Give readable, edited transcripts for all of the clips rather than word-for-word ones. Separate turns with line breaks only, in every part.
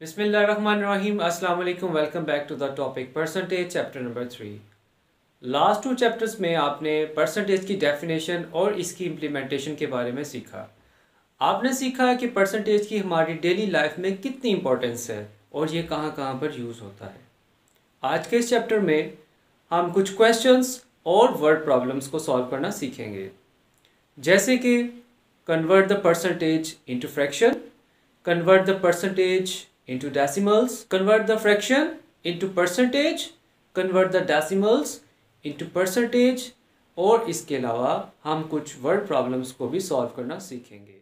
बिस्मिल्लाहिर्रहमानिर्रहीम अस्सलाम वालेकुम welcome back to the topic percentage chapter number 3। Last 2 chapters में आपने परसेंटेज की डेफिनेशन और इसकी इम्प्लीमेंटेशन के बारे में सीखा। आपने सीखा कि परसेंटेज की हमारी डेली लाइफ में कितनी इंपॉर्टेंस है और ये कहाँ कहाँ पर यूज़ होता है। आज के इस चैप्टर में हम कुछ क्वेश्चंस और वर्ड प्रॉब्लम्स को सॉल्व करना सीखेंगे, जैसे कि convert the percentage into fraction, convert the percentage into decimals, convert the fraction into percentage, convert the decimals into percentage, और इसके अलावा हम कुछ वर्ड प्रॉब्लम्स को भी सॉल्व करना सीखेंगे।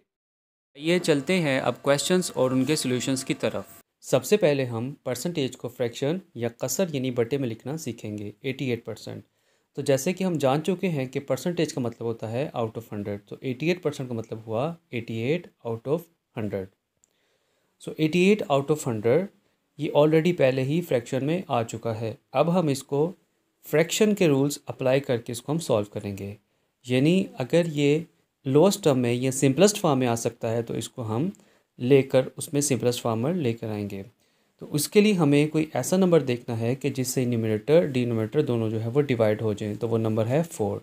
ये चलते हैं अब क्वेश्चंस और उनके सॉल्यूशंस की तरफ। सबसे पहले हम परसेंटेज को फ्रैक्शन या कसर यानी बटे में लिखना सीखेंगे। 88%। तो जैसे कि हम जान चुके हैं कि परसेंटेज का मतलब होता है आउट ऑफ 100, तो 88% का मतलब हुआ 88 out of 100। So 88 out of 100 ये ऑलरेडी पहले ही फ्रैक्शन में आ चुका है। अब हम इसको फ्रैक्शन के रूल्स अप्लाई करके इसको हम सॉल्व करेंगे। यानी अगर ये लोएस्ट टर्म में या सिंपलेस्ट फॉर्म में आ सकता है तो इसको हम लेकर उसमें सिंपलेस्ट फॉर्म में लेकर आएंगे। तो उसके लिए हमें कोई ऐसा नंबर देखना है कि जिससे न्यूमरेटर डिनोमिनेटर दोनों जो है वो डिवाइड हो जाएं। तो वो नंबर है 4।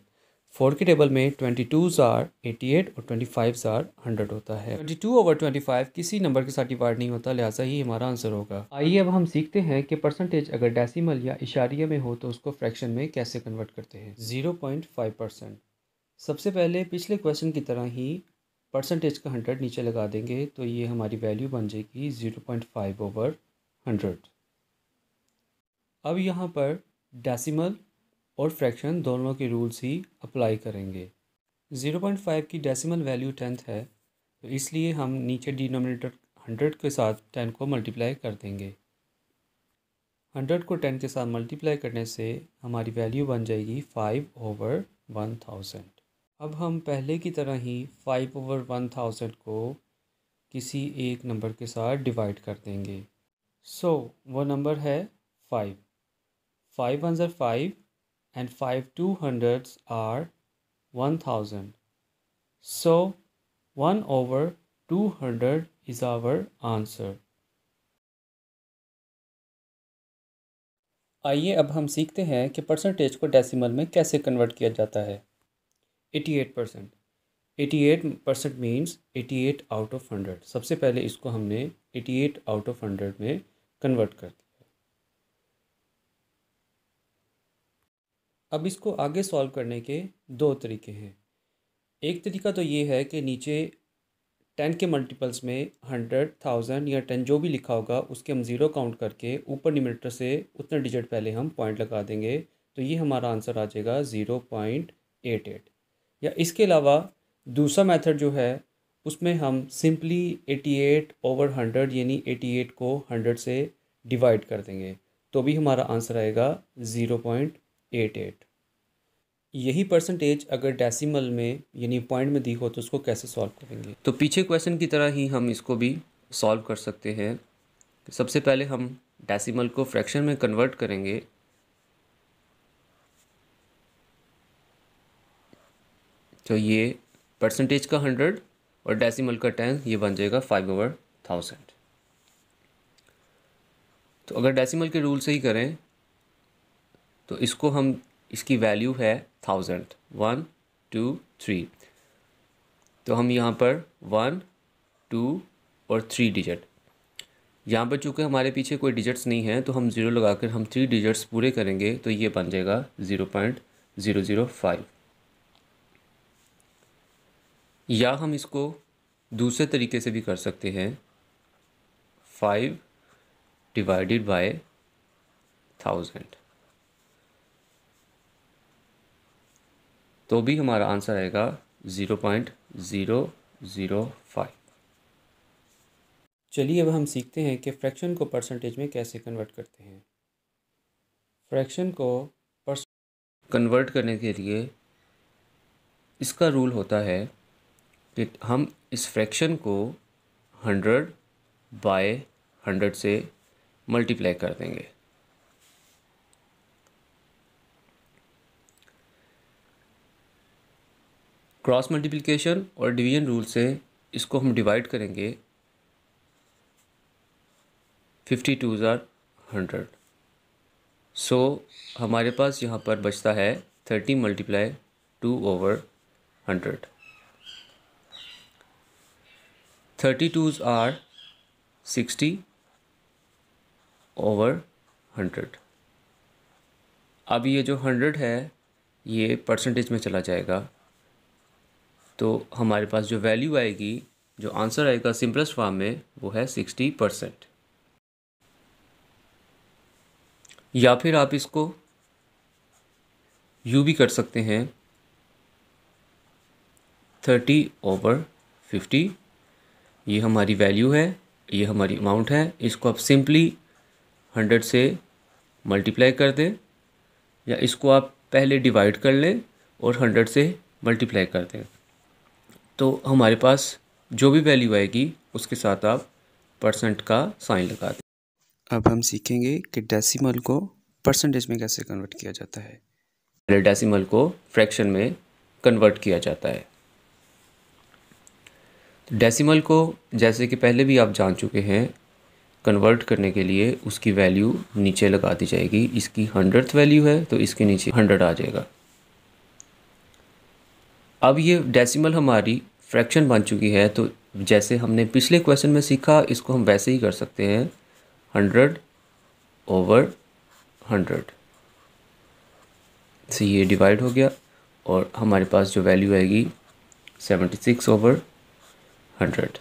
4 के टेबल में 22 आर 88 और 25 आर 100 होता है। 22/25 किसी नंबर के साथ डिवाइड नहीं होता, लिहाजा ही हमारा आंसर होगा। आइए अब हम सीखते हैं कि परसेंटेज अगर डेसिमल या इशारिया में हो तो उसको फ्रैक्शन में कैसे कन्वर्ट करते हैं। 0.5%। सबसे पहले पिछले क्वेश्चन की तरह ही परसेंटेज का 100 नीचे लगा देंगे, तो ये हमारी वैल्यू बन जाएगी 0.5/100। अब यहाँ पर डेसिमल और फ्रैक्शन दोनों के रूल्स ही अप्लाई करेंगे। 0.5 की डेसिमल वैल्यू 10th है, तो इसलिए हम नीचे डिनोमिनेटर 100 के साथ 10 को मल्टीप्लाई कर देंगे। 100 को 10 के साथ मल्टीप्लाई करने से हमारी वैल्यू बन जाएगी 5/1000। अब हम पहले की तरह ही 5/1000 को किसी एक नंबर के साथ डिवाइड कर देंगे। वो नंबर है 5। 5 ones are 5 and 5 200s are 1000. So 1/200 is our answer. आइए अब हम सीखते हैं कि परसेंटेज को डेसिमल में कैसे कन्वर्ट किया जाता है। 88%। 88% मीन्स 88 आउट ऑफ 100। सबसे पहले इसको हमने 88 आउट ऑफ 100 में कन्वर्ट कर दिया। अब इसको आगे सॉल्व करने के दो तरीके हैं। एक तरीका तो ये है कि नीचे 10 के मल्टीपल्स में 100, 1000 या 10 जो भी लिखा होगा उसके हम ज़ीरो काउंट करके ऊपर न्यूमरेटर से उतना डिजिट पहले हम पॉइंट लगा देंगे, तो ये हमारा आंसर आ जाएगा 0.88। या इसके अलावा दूसरा मेथड जो है उसमें हम सिंपली 88/100 यानी 88 को 100 से डिवाइड कर देंगे, तो भी हमारा आंसर आएगा 0.88। यही परसेंटेज अगर डेसिमल में यानी पॉइंट में दी हो तो उसको कैसे सॉल्व करेंगे। तो पीछे क्वेश्चन की तरह ही हम इसको भी सॉल्व कर सकते हैं। सबसे पहले हम डेसिमल को फ्रैक्शन में कन्वर्ट करेंगे। तो ये परसेंटेज का 100 और डेसिमल का 10 ये बन जाएगा 5/1000। तो अगर डेसिमल के रूल से ही करें तो इसको हम इसकी वैल्यू है 1000, 1 2 3। तो हम यहाँ पर 1 2 और 3 डिजिट, यहाँ पर चूँकि हमारे पीछे कोई डिजिट्स नहीं है तो हम ज़ीरो लगाकर हम 3 डिजिट्स पूरे करेंगे, तो ये बन जाएगा 0.005। या हम इसको दूसरे तरीके से भी कर सकते हैं, 5 डिवाइडेड बाय 1000, तो भी हमारा आंसर आएगा 0.005। चलिए अब हम सीखते हैं कि फ्रैक्शन को परसेंटेज में कैसे कन्वर्ट करते हैं। फ्रैक्शन को कन्वर्ट करने के लिए इसका रूल होता है कि हम इस फ्रैक्शन को 100/100 से मल्टीप्लाई कर देंगे। क्रॉस मल्टीप्लिकेशन और डिवीजन रूल से इसको हम डिवाइड करेंगे।
50 2s आर 100। सो हमारे पास यहाँ पर बचता है 30 मल्टीप्लाई 2/100। 30 2s are 60/100। अब ये जो 100 है ये परसेंटेज में चला जाएगा, तो हमारे पास जो वैल्यू आएगी, जो आंसर आएगा सिंपलेस्ट फॉर्म में, वो है 60%। या फिर आप इसको यूँ भी कर सकते हैं, 30/50। ये हमारी वैल्यू है, ये हमारी अमाउंट है। इसको आप सिंपली 100 से मल्टीप्लाई कर दें, या इसको आप पहले डिवाइड कर लें और 100 से मल्टीप्लाई कर दें, तो हमारे पास जो भी वैल्यू आएगी उसके साथ आप परसेंट का साइन लगा दें।
अब हम सीखेंगे कि डेसिमल को परसेंटेज में कैसे कन्वर्ट किया जाता है।
पहले डेसिमल को फ्रैक्शन में कन्वर्ट किया जाता है। तो डेसिमल को, जैसे कि पहले भी आप जान चुके हैं, कन्वर्ट करने के लिए उसकी वैल्यू नीचे लगा दी जाएगी। इसकी 100th वैल्यू है तो इसके नीचे 100 आ जाएगा। अब ये डेसिमल हमारी फ्रैक्शन बन चुकी है, तो जैसे हमने पिछले क्वेश्चन में सीखा, इसको हम वैसे ही कर सकते हैं, 100/100 से ये डिवाइड हो गया और हमारे पास जो वैल्यू आएगी 76/100।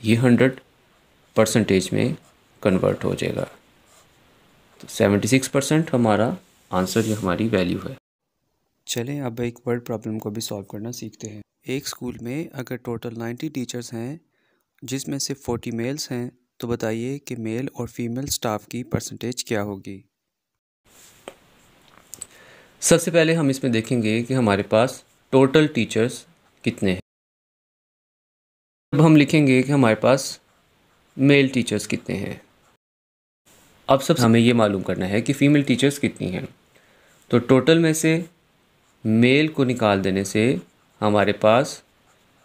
ये 100 परसेंटेज में कन्वर्ट हो जाएगा। तो 76% हमारा आंसर, ये हमारी वैल्यू है।
चलें अब एक वर्ड प्रॉब्लम को भी सॉल्व करना सीखते हैं। एक स्कूल में अगर टोटल 90 टीचर्स हैं जिसमें से 40 मेल्स हैं, तो बताइए कि मेल और फीमेल स्टाफ की परसेंटेज क्या होगी।
सबसे पहले हम इसमें देखेंगे कि हमारे पास टोटल टीचर्स कितने हैं। अब हम लिखेंगे कि हमारे पास मेल टीचर्स कितने हैं। अब सबसे हमें ये मालूम करना है कि फ़ीमेल टीचर्स कितनी हैं। तो टोटल में से मेल को निकाल देने से हमारे पास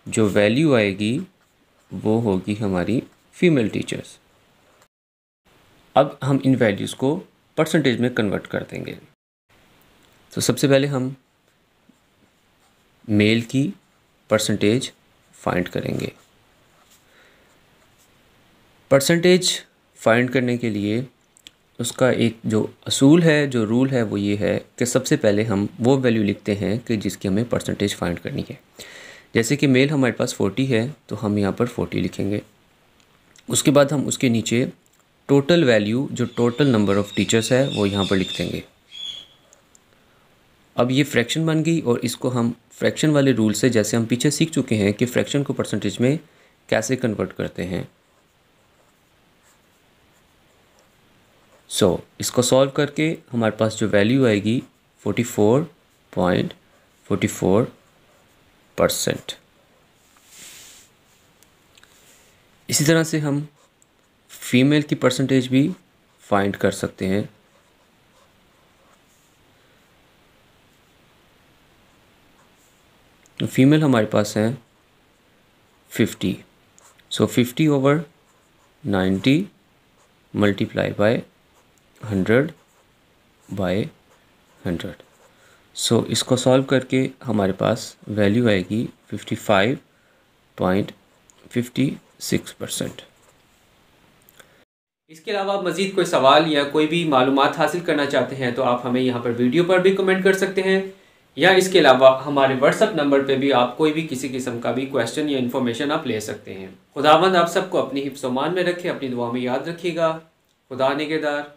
जो वैल्यू आएगी वो होगी हमारी फ़ीमेल टीचर्स। अब हम इन वैल्यूज़ को परसेंटेज में कन्वर्ट कर देंगे। तो सबसे पहले हम मेल की परसेंटेज फाइंड करेंगे। परसेंटेज फाइंड करने के लिए उसका एक जो असूल है, जो रूल है, वो ये है कि सबसे पहले हम वो वैल्यू लिखते हैं कि जिसकी हमें परसेंटेज फाइंड करनी है। जैसे कि मेल हमारे पास 40 है तो हम यहाँ पर 40 लिखेंगे। उसके बाद हम उसके नीचे टोटल वैल्यू, जो टोटल नंबर ऑफ़ टीचर्स है, वो यहाँ पर लिख देंगे। अब ये फ्रैक्शन बन गई और इसको हम फ्रैक्शन वाले रूल से, जैसे हम पीछे सीख चुके हैं कि फ्रैक्शन को परसेंटेज में कैसे कन्वर्ट करते हैं। इसको सॉल्व करके हमारे पास जो वैल्यू आएगी 44.44%। इसी तरह से हम फीमेल की परसेंटेज भी फाइंड कर सकते हैं। तो फीमेल हमारे पास है 50। 50/90 मल्टीप्लाई बाय 100/100। इसको सॉल्व करके हमारे पास वैल्यू आएगी 55.56%।
इसके अलावा आप मज़ीद कोई सवाल या कोई भी मालूमात हासिल करना चाहते हैं तो आप हमें यहाँ पर वीडियो पर भी कमेंट कर सकते हैं, या इसके अलावा हमारे व्हाट्सएप नंबर पे भी आप कोई भी किसी किस्म का भी क्वेश्चन या इन्फॉर्मेशन आप ले सकते हैं। खुदावंद आप सबको अपनी हिफ्ज़-ओ-मान में रखे, अपनी दुआ में याद रखिएगा। खुदा निगहदार।